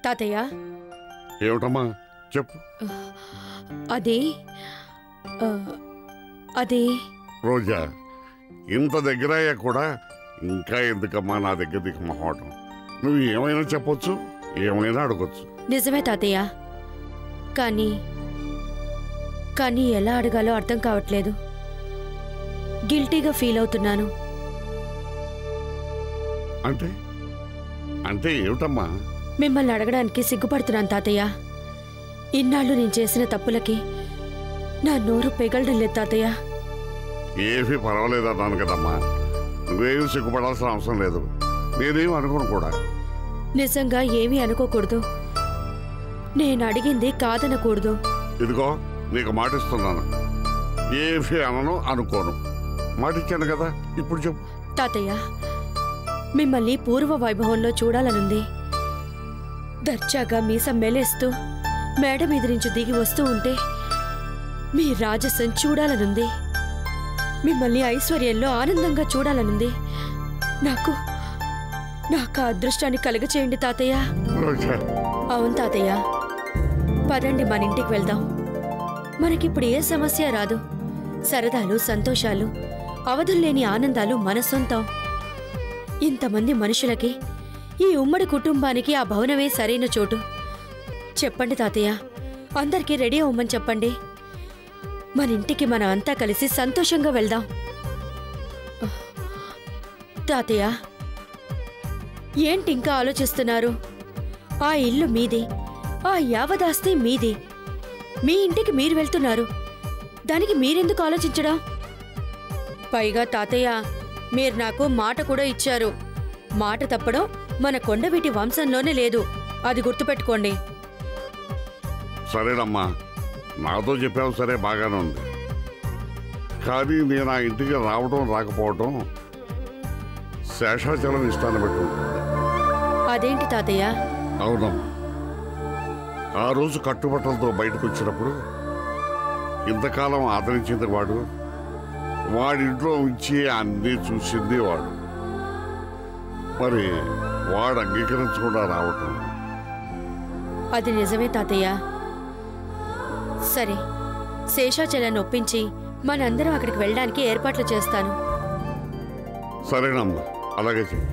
తాతయ్య ఏమిటమ్మా చెప్పు. అది అది రోజా, ఇంత దగ్గర అయ్యా కూడా ఇంకా ఎందుకమ్మా నా దగ్గర దిక్కు మొహమాటం? నువ్వు ఏమైనా చెప్పొచ్చు, ఏమైనా అడగొచ్చు. నిజమే తాతయ్య, కానీ కానీ ఎలా అడగాలో అర్థం కావట్లేదు. గిల్టీగా ఫీల్ అవుతున్నాను. అంటే అంటే ఏమిటమ్మా? మిమ్మల్ని అడగడానికి సిగ్గుపడుతున్నాను తాతయ్య. ఇన్నాళ్ళు నేను చేసిన తప్పులకి నా నోరు పెగలడం లేదు తాతయ్య. ఏమీ పర్వాలేదు అన్నాను కదమ్మా, నువ్వేమీ సిగ్గుపడాల్సిన అవసరం లేదు. నేనేం అనుకోను కూడా. నిజంగా ఏమీ అనుకోకూడదు. నేను అడిగింది కాదనకూడదు. ఇదిగో నీకు మాటిస్తున్నాను, ఏమీ అనను, అనుకోను. మాటిచ్చాను కదా, ఇప్పుడు చెప్పు. తాతయ్య, మిమ్మల్ని పూర్వ వైభవంలో చూడాలనుంది. దర్జాగా మీసం మెలేస్తూ మేడ మీద నుంచి దిగి వస్తూ ఉంటే మీ రాజసం చూడాలనుంది. మిమ్మల్ని ఐశ్వర్యంలో ఆనందంగా చూడాలనుంది. నాకు నాకు ఆ అదృష్టాన్ని కలుగచేయండి తాతయ్య. అవును తాతయ్య, పదండి మన ఇంటికి వెళ్దాం. మనకిప్పుడు ఏ సమస్య రాదు. సరదాలు, సంతోషాలు, అవధుల్లేని ఆనందాలు మన సొంతం. ఇంతమంది మనుషులకి, ఈ ఉమ్మడి కుటుంబానికి ఆ భవనమే సరైన చోటు. చెప్పండి తాతయ్య, అందరికీ రెడీ అవ్వమని చెప్పండి. మన ఇంటికి మనం అంతా కలిసి సంతోషంగా వెళ్దాం. తాతయ్య, ఏంటి ఇంకా ఆలోచిస్తున్నారు? ఆ ఇల్లు మీది, ఆ యావదాస్తి మీది. మీ ఇంటికి మీరు వెళ్తున్నారు, దానికి మీరెందుకు ఆలోచించడం? పైగా తాతయ్య, మీరు నాకు మాట కూడా ఇచ్చారు. మాట తప్పడం మన కొండవీటి వంశంలోనే లేదు, అది గుర్తుపెట్టుకోండి. సరేనమ్మా, నాతో చెప్పావు సరే, బాగానే ఉంది. కానీ నేను ఆ ఇంటికి రావడం రాకపోవడం శేషాచలం ఇష్టాన్ని బట్టి ఉంటుంది. అదేంటి తాతయ్య? అవునమ్మా, ఆ రోజు కట్టుబట్టలతో బయటకు వచ్చినప్పుడు ఇంతకాలం ఆదరించింది వాడు, వాడింట్లో ఉంచి అన్నీ చూసింది వాడు. మరి వాడు అంగీకరించకుండా రావటం. అది నిజమే తాతయ్య. సరే, శేషాచలాన్ని ఒప్పించి మనందరం అక్కడికి వెళ్ళడానికి ఏర్పాట్లు చేస్తాను. సరేనమ్మా, అలాగే చెయ్యి.